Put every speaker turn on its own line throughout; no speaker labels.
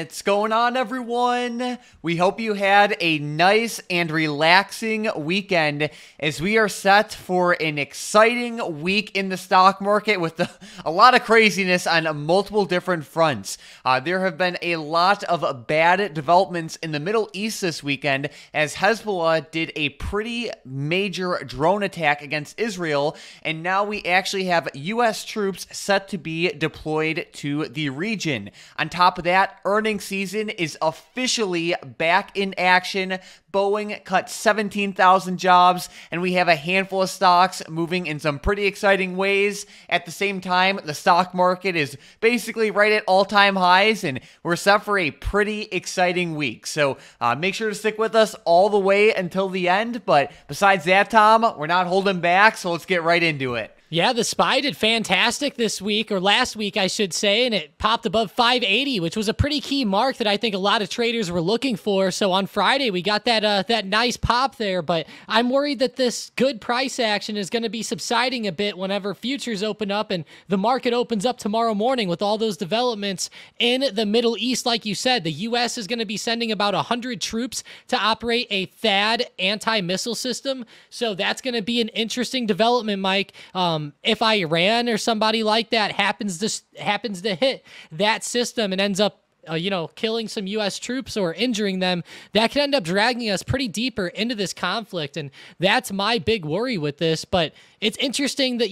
What's going on, everyone? We hope you had a nice and relaxing weekend as we are set for an exciting week in the stock market with a lot of craziness on multiple different fronts. There have been a lot of bad developments in the Middle East this weekend as Hezbollah did a pretty major drone attack against Israel, and now we actually have U.S. troops set to be deployed to the region. On top of that, earnings season is officially back in action. Boeing cut 17,000 jobs, and we have a handful of stocks moving in some pretty exciting ways. At the same time, the stock market is basically right at all-time highs, and we're set for a pretty exciting week. So make sure to stick with us all the way until the end. But besides that, Tom, we're not holding back, so let's get right into it.
Yeah, the SPY did fantastic this week, or last week, I should say, and it popped above 580, which was a pretty key mark that I think a lot of traders were looking for. So on Friday, we got that nice pop there, but I'm worried that this good price action is going to be subsiding a bit whenever futures open up and the market opens up tomorrow morning with all those developments in the Middle East. Like you said, the U.S. is going to be sending about 100 troops to operate a THAAD anti-missile system. So that's going to be an interesting development, Mike. If Iran or somebody like that happens to hit that system and ends up killing some U.S. troops or injuring them, that could end up dragging us pretty deeper into this conflict, and that's my big worry with this. But it's interesting that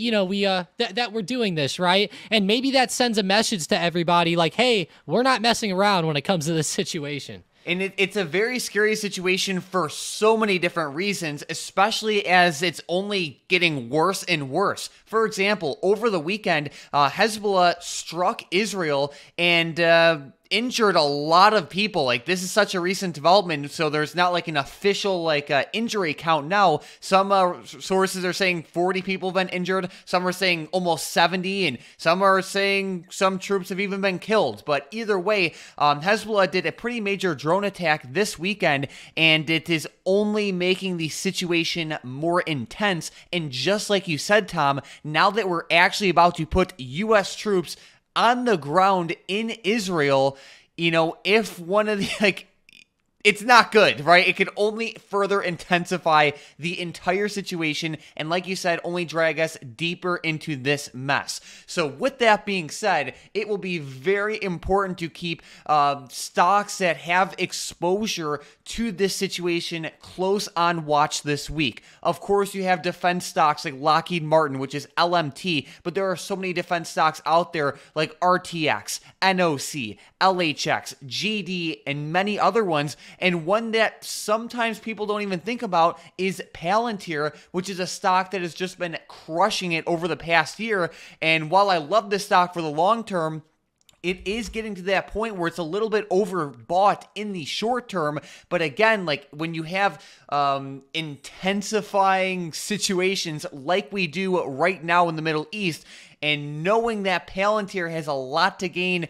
that we're doing this, right? And maybe that sends a message to everybody like, hey, we're not messing around when it comes to this situation.
And it's a very scary situation for so many different reasons, especially as it's only getting worse and worse. For example, over the weekend, Hezbollah struck Israel and injured a lot of people. Like, this is such a recent development, so there's not like an official injury count now. Some sources are saying 40 people have been injured, some are saying almost 70, and some are saying some troops have even been killed. But either way, Hezbollah did a pretty major drone attack this weekend, and it is only making the situation more intense. And just like you said, Tom, now that we're actually about to put U.S. troops on the ground in Israel, if one of the, it's not good, right? It could only further intensify the entire situation, and like you said, only drag us deeper into this mess. So with that being said, it will be very important to keep stocks that have exposure to this situation close on watch this week. Of course, you have defense stocks like Lockheed Martin, which is LMT, but there are so many defense stocks out there like RTX, NOC, LHX, GD, and many other ones. And one that sometimes people don't even think about is Palantir, which is a stock that has just been crushing it over the past year. And while I love this stock for the long term, it is getting to that point where it's a little bit overbought in the short term. But again, like when you have intensifying situations like we do right now in the Middle East, and knowing that Palantir has a lot to gain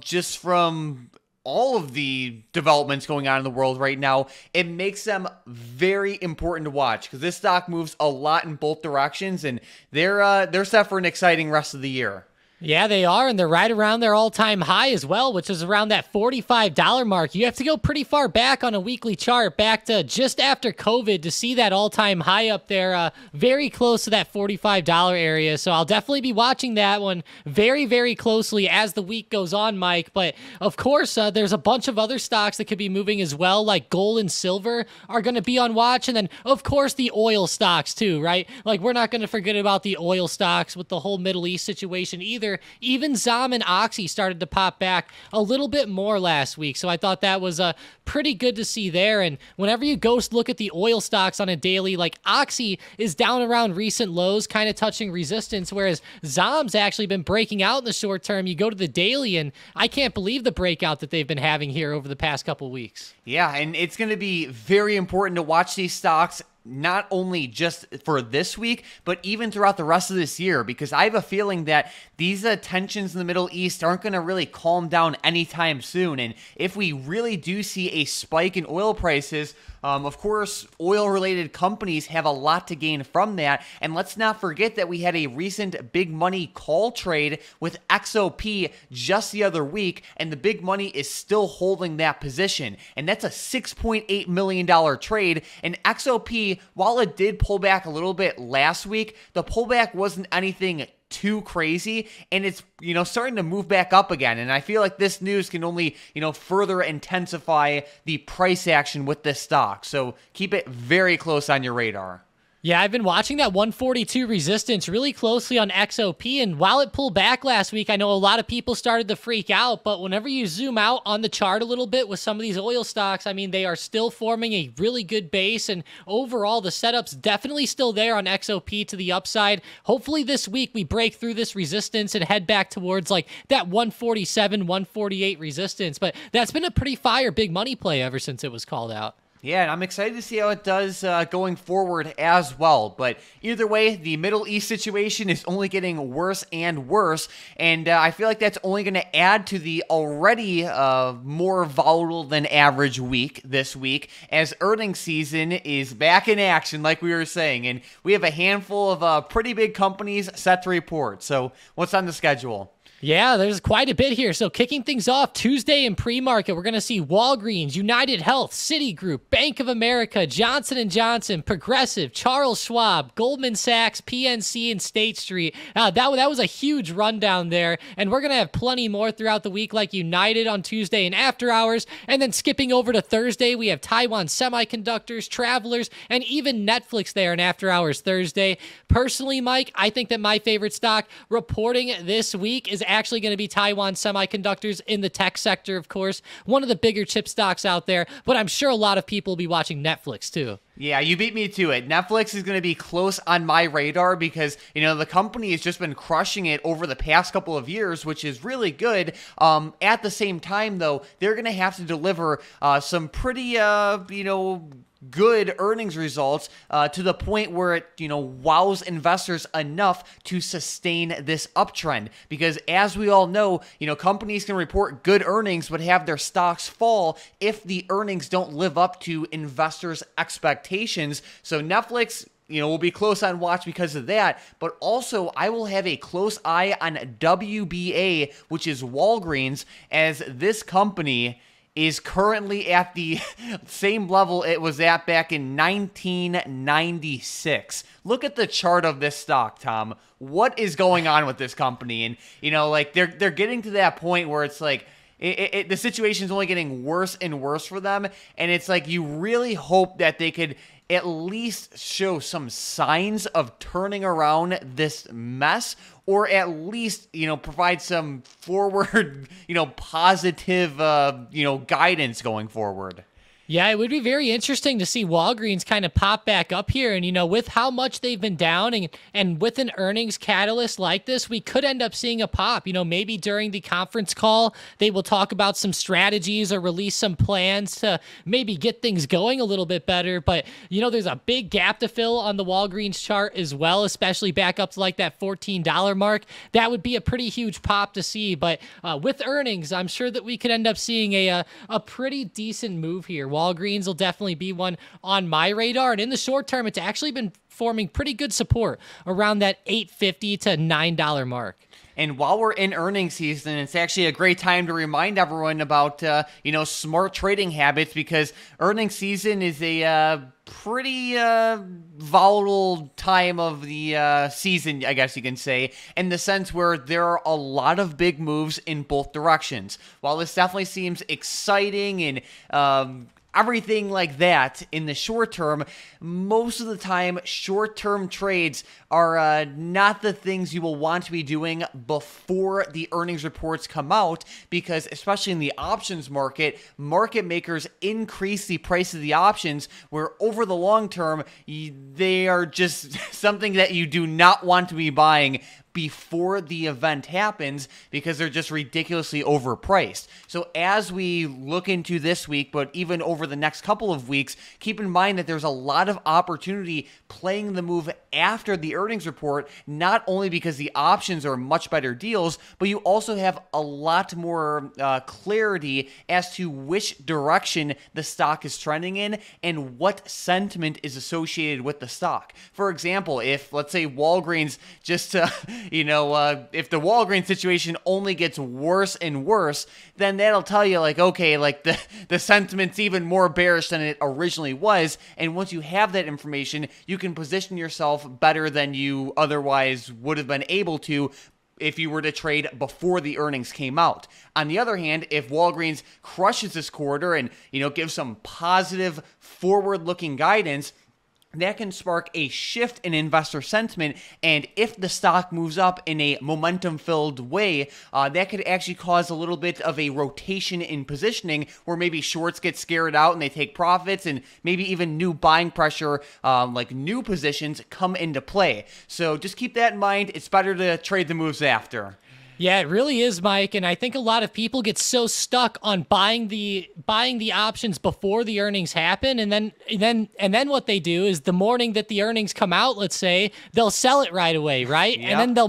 just from all of the developments going on in the world right now, it makes them very important to watch because this stock moves a lot in both directions, and they're set for an exciting rest of the year.
Yeah, they are, and they're right around their all-time high as well, which is around that $45 mark. You have to go pretty far back on a weekly chart, back to just after COVID, to see that all-time high up there, very close to that $45 area. So I'll definitely be watching that one very, very closely as the week goes on, Mike. But, of course, there's a bunch of other stocks that could be moving as well, like gold and silver are going to be on watch, and then, of course, the oil stocks too, right? Like, we're not going to forget about the oil stocks with the whole Middle East situation either. Even ZOM and Oxy started to pop back a little bit more last week, so I thought that was pretty good to see there. And whenever you go look at the oil stocks on a daily, like Oxy is down around recent lows, kind of touching resistance, whereas ZOM's actually been breaking out in the short term. You go to the daily, and I can't believe the breakout that they've been having here over the past couple weeks.
Yeah, and it's going to be very important to watch these stocks not only just for this week, but even throughout the rest of this year, because I have a feeling that these tensions in the Middle East aren't going to really calm down anytime soon. And if we really do see a spike in oil prices, Of course, oil-related companies have a lot to gain from that, and let's not forget that we had a recent big money call trade with XOP just the other week, and the big money is still holding that position, and that's a $6.8 million trade. And XOP, while it did pull back a little bit last week, the pullback wasn't anything too crazy, and it's starting to move back up again. And I feel like this news can only further intensify the price action with this stock, so keep it very close on your radar.
Yeah, I've been watching that 142 resistance really closely on XOP, and while it pulled back last week, I know a lot of people started to freak out, but whenever you zoom out on the chart a little bit with some of these oil stocks, I mean, they are still forming a really good base, and overall, the setup's definitely still there on XOP to the upside. Hopefully this week we break through this resistance and head back towards like that 147, 148 resistance, but that's been a pretty fire big money play ever since it was called out.
Yeah, and I'm excited to see how it does going forward as well. But either way, the Middle East situation is only getting worse and worse, and I feel like that's only going to add to the already more volatile than average week this week, as earnings season is back in action, like we were saying, and we have a handful of pretty big companies set to report. So what's on the schedule?
Yeah, there's quite a bit here. So kicking things off Tuesday in pre-market, we're going to see Walgreens, United Health, Citigroup, Bank of America, Johnson & Johnson, Progressive, Charles Schwab, Goldman Sachs, PNC, and State Street. That was a huge rundown there, and we're going to have plenty more throughout the week, like United on Tuesday and after hours, and then skipping over to Thursday, we have Taiwan Semiconductors, Travelers, and even Netflix there in after hours Thursday. Personally, Mike, I think that my favorite stock reporting this week is actually going to be Taiwan Semiconductors in the tech sector, of course. One of the bigger chip stocks out there, but I'm sure a lot of people will be watching Netflix too.
Yeah, you beat me to it. Netflix is going to be close on my radar because, the company has just been crushing it over the past couple of years, which is really good. At the same time, though, they're going to have to deliver some pretty, good earnings results to the point where it, wows investors enough to sustain this uptrend. Because as we all know, companies can report good earnings but have their stocks fall if the earnings don't live up to investors' expectations. So Netflix, will be close on watch because of that, but also I will have a close eye on WBA, which is Walgreens, as this company is currently at the same level it was at back in 1996. Look at the chart of this stock, Tom. What is going on with this company? And, they're getting to that point where it's like, the situation is only getting worse and worse for them. And it's like, you really hope that they could at least show some signs of turning around this mess, or at least, provide some forward, positive, guidance going forward.
Yeah, it would be very interesting to see Walgreens kind of pop back up here. And, with how much they've been down and with an earnings catalyst like this, we could end up seeing a pop. Maybe during the conference call, they will talk about some strategies or release some plans to maybe get things going a little bit better. But, there's a big gap to fill on the Walgreens chart as well, especially back up to like that $14 mark. That would be a pretty huge pop to see. But with earnings, I'm sure that we could end up seeing a pretty decent move here. Walgreens will definitely be one on my radar. And in the short term, it's actually been forming pretty good support around that $8.50 to $9 mark.
And while we're in earnings season, it's actually a great time to remind everyone about, smart trading habits, because earnings season is a pretty volatile time of the season, I guess you can say, in the sense where there are a lot of big moves in both directions. While this definitely seems exciting and everything like that in the short term, most of the time, short-term trades are not the things you will want to be doing before the earnings reports come out, because especially in the options market, market makers increase the price of the options, where over the long term, they are just something that you do not want to be buying before the event happens because they're just ridiculously overpriced. So as we look into this week, but even over the next couple of weeks, keep in mind that there's a lot of opportunity playing the move after the earnings report, not only because the options are much better deals, but you also have a lot more clarity as to which direction the stock is trending in and what sentiment is associated with the stock. For example, if let's say Walgreens just if the Walgreens situation only gets worse and worse, then that'll tell you like, okay, like the sentiment's even more bearish than it originally was. And once you have that information, you can position yourself better than you otherwise would have been able to if you were to trade before the earnings came out. On the other hand, if Walgreens crushes this quarter and, gives some positive forward-looking guidance, that can spark a shift in investor sentiment, and if the stock moves up in a momentum-filled way, that could actually cause a little bit of a rotation in positioning where maybe shorts get scared out and they take profits, and maybe even new buying pressure, like new positions, come into play. So just keep that in mind. It's better to trade the moves after.
Yeah, it really is, Mike, and I think a lot of people get so stuck on buying the options before the earnings happen, and then what they do is the morning that the earnings come out, let's say, they'll sell it right away, right? Yep. And then they'll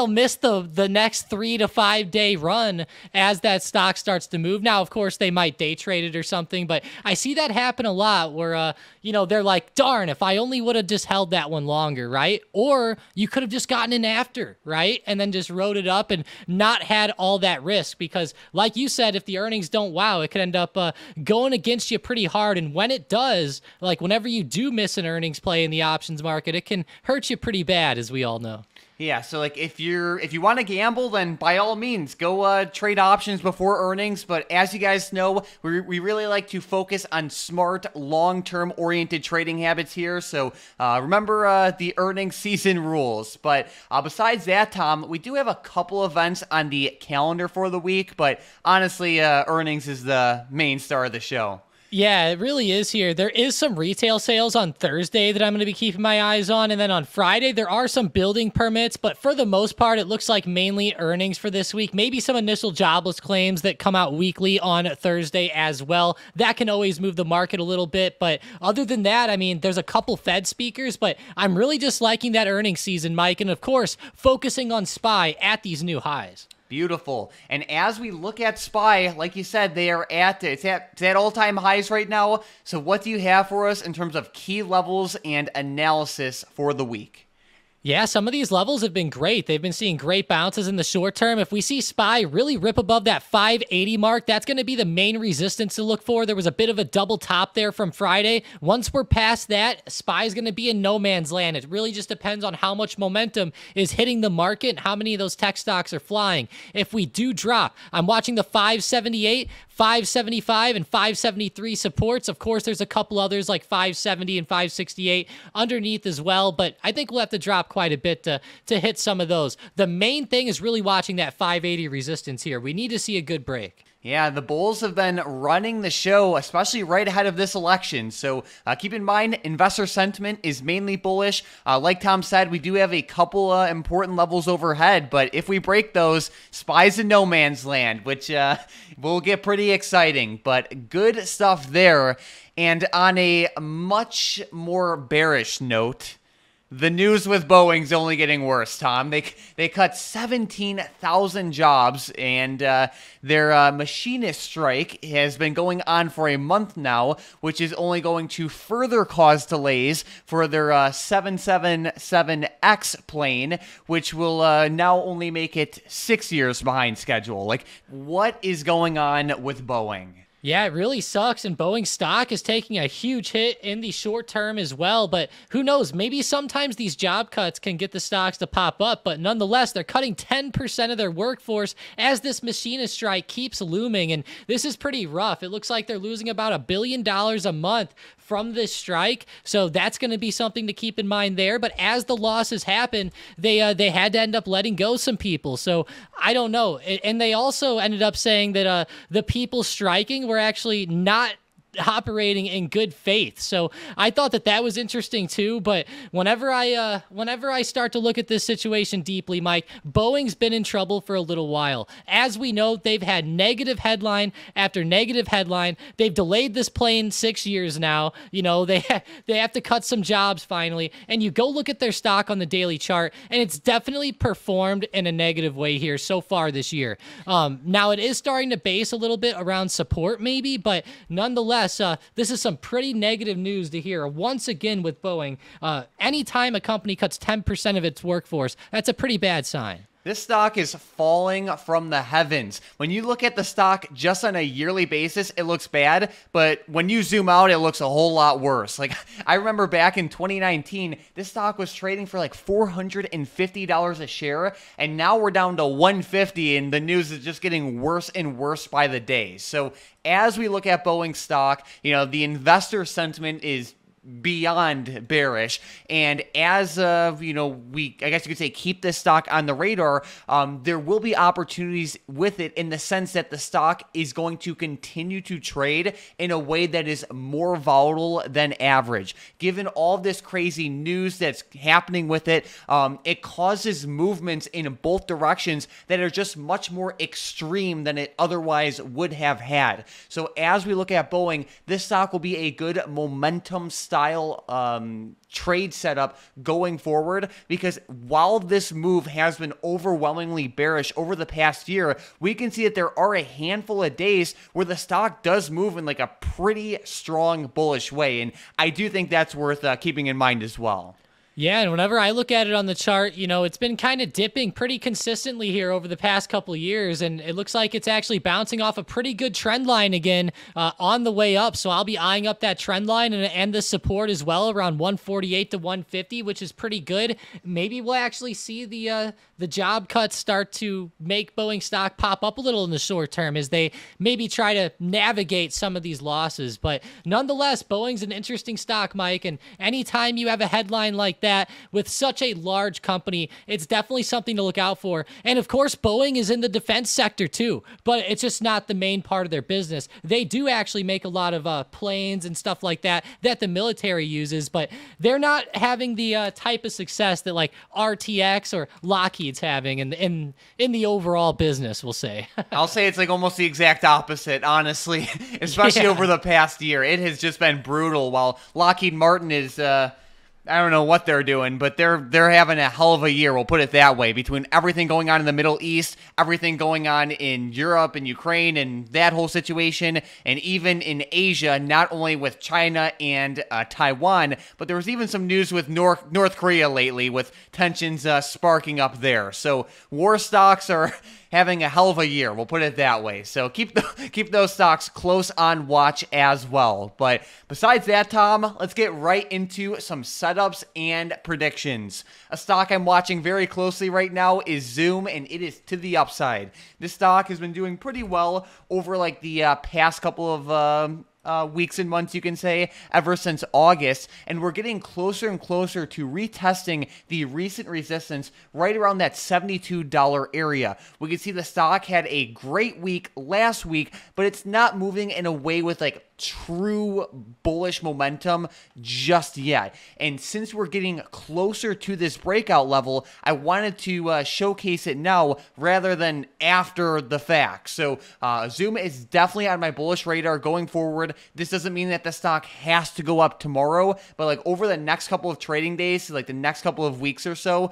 miss the next 3 to 5 day run as that stock starts to move. Now, of course, they might day trade it or something, but I see that happen a lot where they're like, darn, if I only would have just held that one longer, right? Or you could have just gotten in after, right? And then just rode it up and not had all that risk, because like you said, if the earnings don't wow, it could end up going against you pretty hard. And when it does, like whenever you do miss an earnings play in the options market, it can hurt you pretty bad, as we all know.
Yeah, so like if you want to gamble, then by all means go trade options before earnings. But as you guys know, we really like to focus on smart, long-term oriented trading habits here. So remember the earnings season rules. But besides that, Tom, we do have a couple events on the calendar for the week. But honestly, earnings is the main star of the show.
Yeah, it really is here. There is some retail sales on Thursday that I'm going to be keeping my eyes on. And then on Friday, there are some building permits. But for the most part, it looks like mainly earnings for this week. Maybe some initial jobless claims that come out weekly on Thursday as well. That can always move the market a little bit. But other than that, I mean, there's a couple Fed speakers. But I'm really just liking that earnings season, Mike. And of course, focusing on SPY at these new highs.
Beautiful. And as we look at SPY, like you said, they are at all-time highs right now. So what do you have for us in terms of key levels and analysis for the week?
Yeah, some of these levels have been great. They've been seeing great bounces in the short term. If we see SPY really rip above that 580 mark, that's going to be the main resistance to look for. There was a bit of a double top there from Friday. Once we're past that, SPY is going to be in no man's land. It really just depends on how much momentum is hitting the market and how many of those tech stocks are flying. If we do drop, I'm watching the 578, 575, and 573 supports. Of course, there's a couple others like 570 and 568 underneath as well, but I think we'll have to drop quite a bit to hit some of those. The main thing is really watching that 580 resistance here. We need to see a good break.
Yeah, the Bulls have been running the show, especially right ahead of this election. So keep in mind, investor sentiment is mainly bullish. Like Tom said, we do have a couple important levels overhead, but if we break those, SPY's in no man's land, which will get pretty exciting. But good stuff there. And on a much more bearish note, the news with Boeing's only getting worse, Tom. They cut 17,000 jobs, and their machinist strike has been going on for a month now, which is only going to further cause delays for their 777X plane, which will now only make it 6 years behind schedule. Like, what is going on with Boeing?
Yeah, it really sucks, and Boeing stock is taking a huge hit in the short term as well, but who knows, maybe sometimes these job cuts can get the stocks to pop up, but nonetheless, they're cutting 10% of their workforce as this machinist strike keeps looming, and this is pretty rough. It looks like they're losing about $1 billion a month from this strike, so that's going to be something to keep in mind there. But as the losses happen, they had to end up letting go some people, so I don't know. And they also ended up saying that the people striking were actually not operating in good faith. So I thought that was interesting too. But whenever I start to look at this situation deeply, Mike, Boeing's been in trouble for a little while. As we know, they've had negative headline after negative headline. They've delayed this plane 6 years now. You know, they have to cut some jobs finally. And you go look at their stock on the daily chart, and it's definitely performed in a negative way here so far this year. Now it is starting to base a little bit around support maybe, but nonetheless, this is some pretty negative news to hear. Once again with Boeing, anytime a company cuts 10% of its workforce, that's a pretty bad sign.
This stock is falling from the heavens. When you look at the stock just on a yearly basis, it looks bad, but when you zoom out, it looks a whole lot worse. Like, I remember back in 2019, this stock was trading for like $450 a share, and now we're down to $150, and the news is just getting worse and worse by the day. So as we look at Boeing stock, you know, the investor sentiment is beyond bearish, and as you know, I guess you could say keep this stock on the radar. There will be opportunities with it in the sense that the stock is going to continue to trade in a way that is more volatile than average. Given all this crazy news that's happening with it, it causes movements in both directions that are just much more extreme than it otherwise would have had. So as we look at Boeing, this stock will be a good momentum style trade setup going forward, because while this move has been overwhelmingly bearish over the past year, we can see that there are a handful of days where the stock does move in like a pretty strong bullish way, and I do think that's worth keeping in mind as well.
Yeah, and whenever I look at it on the chart, you know, it's been kind of dipping pretty consistently here over the past couple of years, and it looks like it's actually bouncing off a pretty good trend line again on the way up. So I'll be eyeing up that trend line and the support as well around 148 to 150, which is pretty good. Maybe we'll actually see the job cuts start to make Boeing stock pop up a little in the short term as they maybe try to navigate some of these losses. But nonetheless, Boeing's an interesting stock, Mike, and anytime you have a headline like that with such a large company, it's definitely something to look out for. And of course, Boeing is in the defense sector too, but it's just not the main part of their business. They do actually make a lot of planes and stuff like that the military uses, but they're not having the type of success that like RTX or Lockheed's having in the overall business, we'll say.
I'll say it's like almost the exact opposite, honestly, especially over the past year. It has just been brutal, while Lockheed Martin is I don't know what they're doing, but they're having a hell of a year, we'll put it that way, between everything going on in the Middle East, everything going on in Europe and Ukraine and that whole situation, and even in Asia, not only with China and Taiwan, but there was even some news with North Korea lately with tensions sparking up there. So war stocks are having a hell of a year, we'll put it that way. So keep those stocks close on watch as well. But besides that, Tom, let's get right into some setups and predictions. A stock I'm watching very closely right now is Zoom, and it is to the upside. This stock has been doing pretty well over like the past couple of weeks and months, you can say, ever since August, and we're getting closer and closer to retesting the recent resistance right around that $72 area. We can see the stock had a great week last week, but it's not moving in a way with like true bullish momentum just yet. And since we're getting closer to this breakout level, I wanted to showcase it now rather than after the fact. So Zoom is definitely on my bullish radar going forward. This doesn't mean that the stock has to go up tomorrow, but like over the next couple of trading days, like the next couple of weeks or so,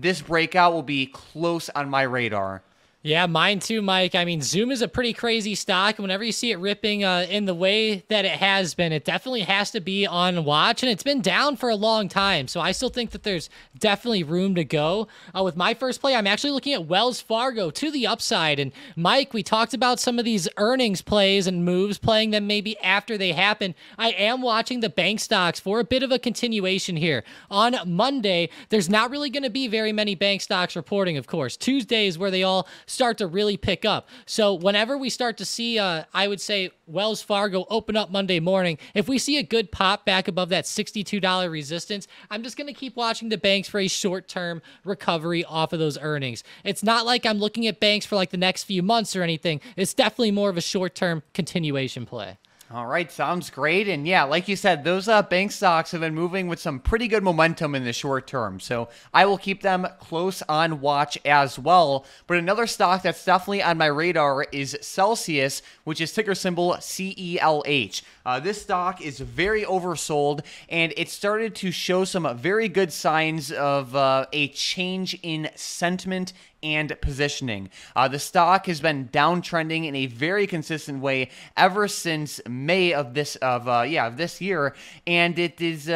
this breakout will be close on my radar.
Yeah, mine too, Mike. I mean, Zoom is a pretty crazy stock. Whenever you see it ripping in the way that it has been, it definitely has to be on watch, and it's been down for a long time. So I still think that there's definitely room to go. With my first play, I'm actually looking at Wells Fargo to the upside. And Mike, we talked about some of these earnings plays and moves, playing them maybe after they happen. I am watching the bank stocks for a bit of a continuation here. On Monday, there's not really going to be very many bank stocks reporting, of course. Tuesday is where they all start to really pick up. So whenever we start to see, I would say, Wells Fargo open up Monday morning, if we see a good pop back above that $62 resistance, I'm just going to keep watching the banks for a short-term recovery off of those earnings. It's not like I'm looking at banks for like the next few months or anything. It's definitely more of a short-term continuation play.
All right, sounds great. And yeah, like you said, those bank stocks have been moving with some pretty good momentum in the short term. So I will keep them close on watch as well. But another stock that's definitely on my radar is Celsius, which is ticker symbol CELH. This stock is very oversold, and it started to show some very good signs of a change in sentiment and positioning. The stock has been downtrending in a very consistent way ever since May of this year, and it is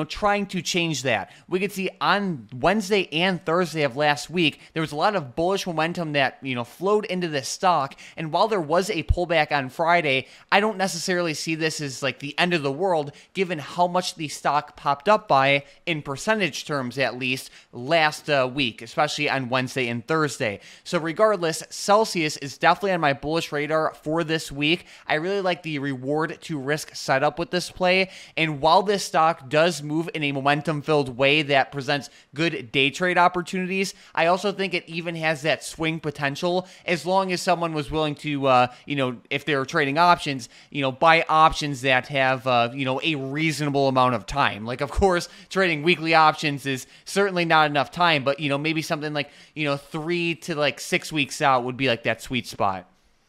trying to change that. We could see on Wednesday and Thursday of last week there was a lot of bullish momentum that flowed into this stock, and while there was a pullback on Friday, I don't necessarily see this as like the end of the world given how much the stock popped up by in percentage terms, at least last week, especially on Wednesday and Thursday. So regardless, Celsius is definitely on my bullish radar for this week. I really like the reward to risk setup with this play, and while this stock does move in a momentum-filled way that presents good day trade opportunities, I also think it even has that swing potential as long as someone was willing to, if they're trading options, buy options that have, a reasonable amount of time. Like, of course, trading weekly options is certainly not enough time, but, maybe something like, 3 to like 6 weeks out would be like that sweet spot.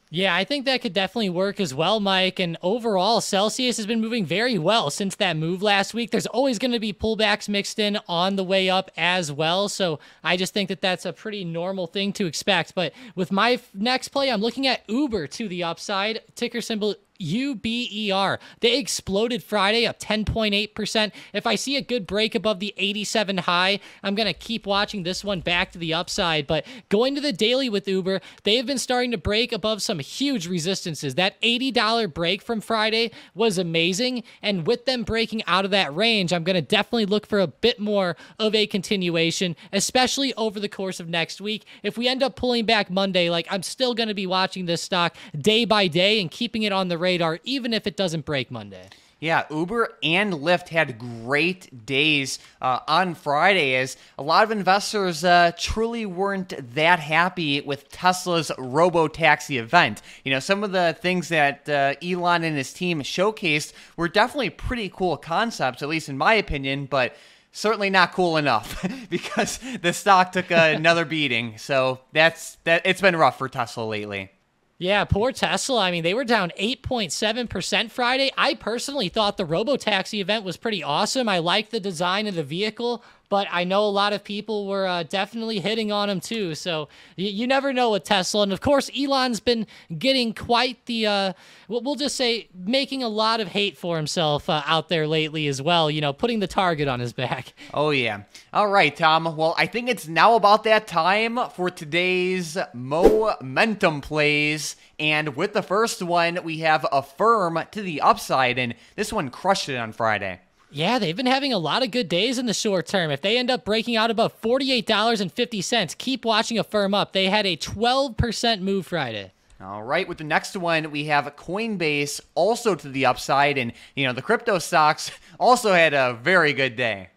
Yeah, I think that could definitely work as well, Mike. And overall, Celsius has been moving very well since that move last week. There's always going to be pullbacks mixed in on the way up as well. So I just think that that's a pretty normal thing to expect. But with my next play, I'm looking at Uber to the upside, ticker symbol UBER. They exploded Friday up 10.8%. If I see a good break above the 87 high, I'm going to keep watching this one back to the upside. But going to the daily with Uber, they have been starting to break above some huge resistances. That $80 break from Friday was amazing. And with them breaking out of that range, I'm going to definitely look for a bit more of a continuation, especially over the course of next week. If we end up pulling back Monday, I'm still going to be watching this stock day by day and keeping it on the radar, even if it doesn't break Monday.
Yeah, Uber and Lyft had great days on Friday, as a lot of investors truly weren't that happy with Tesla's robo-taxi event. Some of the things that Elon and his team showcased were definitely pretty cool concepts, at least in my opinion, but certainly not cool enough because the stock took another beating. So it's been rough for Tesla lately.
Yeah, poor Tesla. I mean, they were down 8.7% Friday. I personally thought the robo-taxi event was pretty awesome. I liked the design of the vehicle, but I know a lot of people were definitely hitting on him too. So you never know with Tesla. And of course, Elon's been getting quite the, we'll just say, making a lot of hate for himself out there lately as well, putting the target on his back.
Oh, yeah. All right, Tom. Well, I think it's now about that time for today's momentum plays. And with the first one, we have Affirm to the upside, and this one crushed it on Friday.
Yeah, they've been having a lot of good days in the short term. If they end up breaking out above $48.50, keep watching Affirm up. They had a 12% move Friday.
All right, with the next one, we have Coinbase also to the upside, and, the crypto stocks also had a very good day.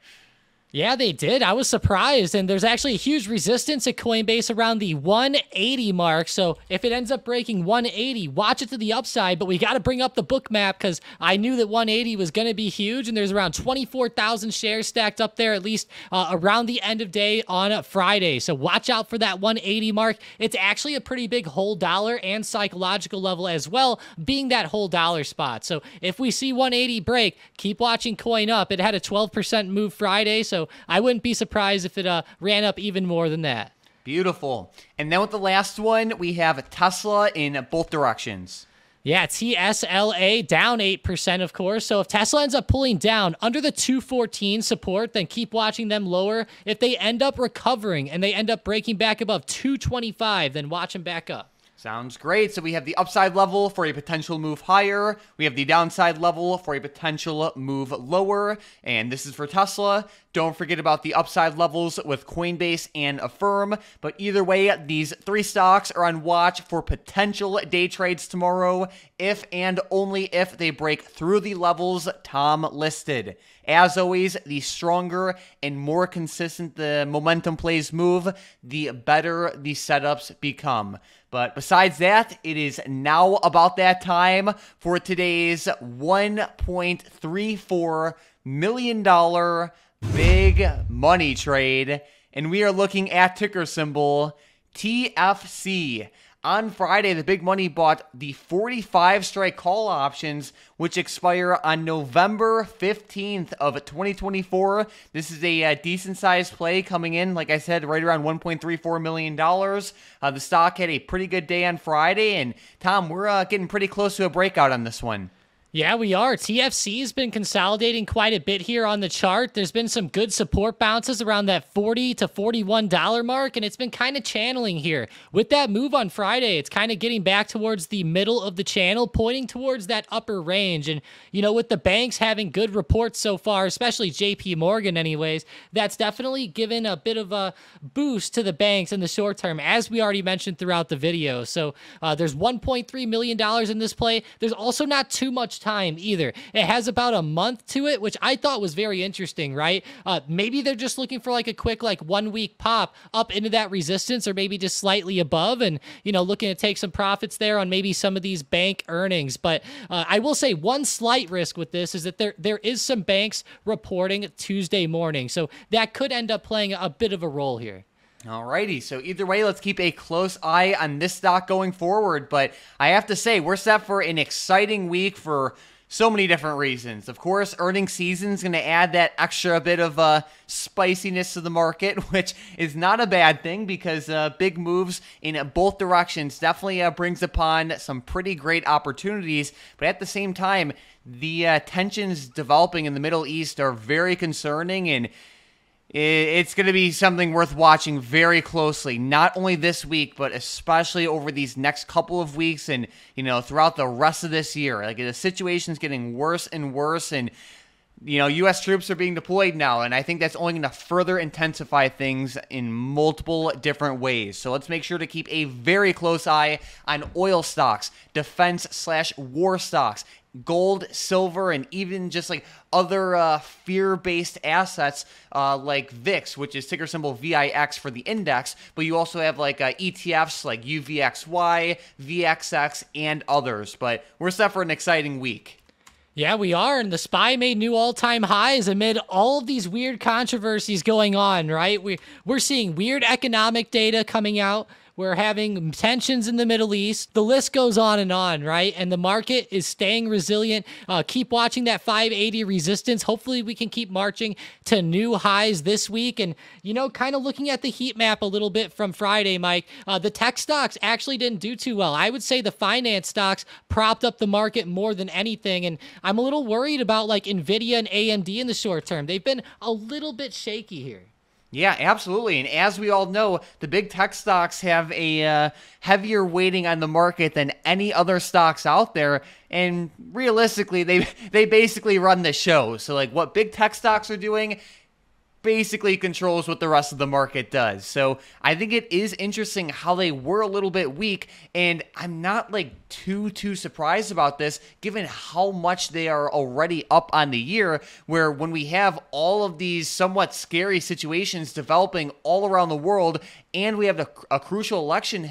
Yeah, they did. I was surprised. And there's actually a huge resistance at Coinbase around the 180 mark. So if it ends up breaking 180, watch it to the upside. But we got to bring up the Bookmap because I knew that 180 was going to be huge. And there's around 24,000 shares stacked up there, at least around the end of day on Friday. So watch out for that 180 mark. It's actually a pretty big whole dollar and psychological level as well, being that whole dollar spot. So if we see 180 break, keep watching Coin Up. It had a 12% move Friday. So I wouldn't be surprised if it ran up even more than that.
Beautiful. And then with the last one, we have Tesla in both directions.
Yeah, TSLA down 8%, of course. So if Tesla ends up pulling down under the 214 support, then keep watching them lower. If they end up recovering and they end up breaking back above 225, then watch them back up.
Sounds great. So we have the upside level for a potential move higher. We have the downside level for a potential move lower. And this is for Tesla. Don't forget about the upside levels with Coinbase and Affirm. But either way, these three stocks are on watch for potential day trades tomorrow, if and only if they break through the levels Tom listed. As always, the stronger and more consistent the momentum plays move, the better the setups become. But besides that, it is now about that time for today's $1.34 million big money trade. And we are looking at ticker symbol TFC. On Friday, the big money bought the 45 strike call options, which expire on November 15th of 2024. This is a decent-sized play coming in, like I said, right around $1.34 million. The stock had a pretty good day on Friday, and Tom, we're getting pretty close to a breakout on this one.
Yeah, we are. TFC has been consolidating quite a bit here on the chart. There's been some good support bounces around that $40 to $41 mark, and it's been kind of channeling here. With that move on Friday, it's kind of getting back towards the middle of the channel, pointing towards that upper range. And, you know, with the banks having good reports so far, especially JP Morgan anyways, that's definitely given a bit of a boost to the banks in the short term, as we already mentioned throughout the video. So there's $1.3 million in this play. There's also not too much time either. It has about a month to it, which I thought was very interesting, right? Maybe they're just looking for like a quick 1 week pop up into that resistance, or maybe just slightly above, and looking to take some profits there on maybe some of these bank earnings. But I will say one slight risk with this is that there is some banks reporting Tuesday morning, so that could end up playing a bit of a role here.
Alrighty, so either way, let's keep a close eye on this stock going forward. But I have to say, we're set for an exciting week for so many different reasons. Of course, earnings season is going to add that extra bit of spiciness to the market, which is not a bad thing, because big moves in both directions definitely brings upon some pretty great opportunities. But at the same time, the tensions developing in the Middle East are very concerning, and it's going to be something worth watching very closely, not only this week, but especially over these next couple of weeks and, throughout the rest of this year. Like, the situation's getting worse and worse, and, U.S. troops are being deployed now, and I think that's only going to further intensify things in multiple different ways. So let's make sure to keep a very close eye on oil stocks, defense/war stocks, gold, silver, and even just other fear-based assets like VIX, which is ticker symbol VIX for the index. But you also have ETFs like UVXY, VXX, and others. But we're set for an exciting week.
Yeah, we are, and the SPY made new all-time highs amid all of these weird controversies going on, right? We're seeing weird economic data coming out. We're having tensions in the Middle East. The list goes on, right? And the market is staying resilient. Keep watching that 580 resistance. Hopefully we can keep marching to new highs this week. And, kind of looking at the heat map a little bit from Friday, Mike, the tech stocks actually didn't do too well. I would say the finance stocks propped up the market more than anything. And I'm a little worried about NVIDIA and AMD in the short term. They've been a little bit shaky here.
Yeah, absolutely. And as we all know, the big tech stocks have a heavier weighting on the market than any other stocks out there. And realistically, they basically run the show. So what big tech stocks are doing basically controls what the rest of the market does. So I think it is interesting how they were a little bit weak, and I'm not too surprised about this given how much they are already up on the year, where when we have all of these somewhat scary situations developing all around the world, and we have a crucial election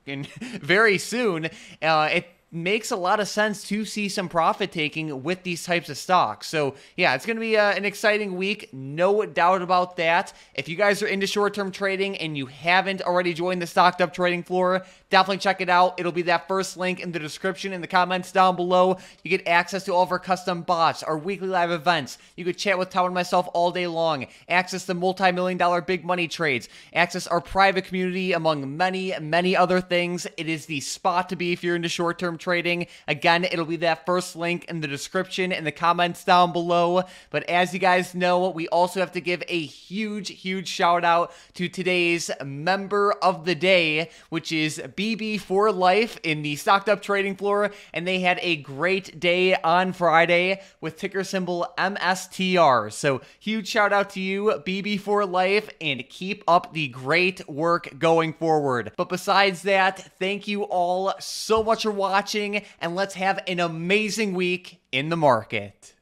in very soon, it makes a lot of sense to see some profit taking with these types of stocks. So yeah, it's going to be an exciting week, no doubt about that. If you guys are into short-term trading and you haven't already joined the Stocked Up trading floor, definitely check it out. It'll be that first link in the description, in the comments down below. You get access to all of our custom bots, our weekly live events. You could chat with Tom and myself all day long, access the multi-million-dollar big money trades, access our private community, among many other things. It is the spot to be if you're into short-term trading. Again, it'll be that first link in the description and the comments down below. But as you guys know, we also have to give a huge shout out to today's member of the day, which is BB for Life in the Stocked Up trading floor. And they had a great day on Friday with ticker symbol MSTR. So huge shout out to you, BB for Life, and keep up the great work going forward. But besides that, thank you all so much for watching, and let's have an amazing week in the market.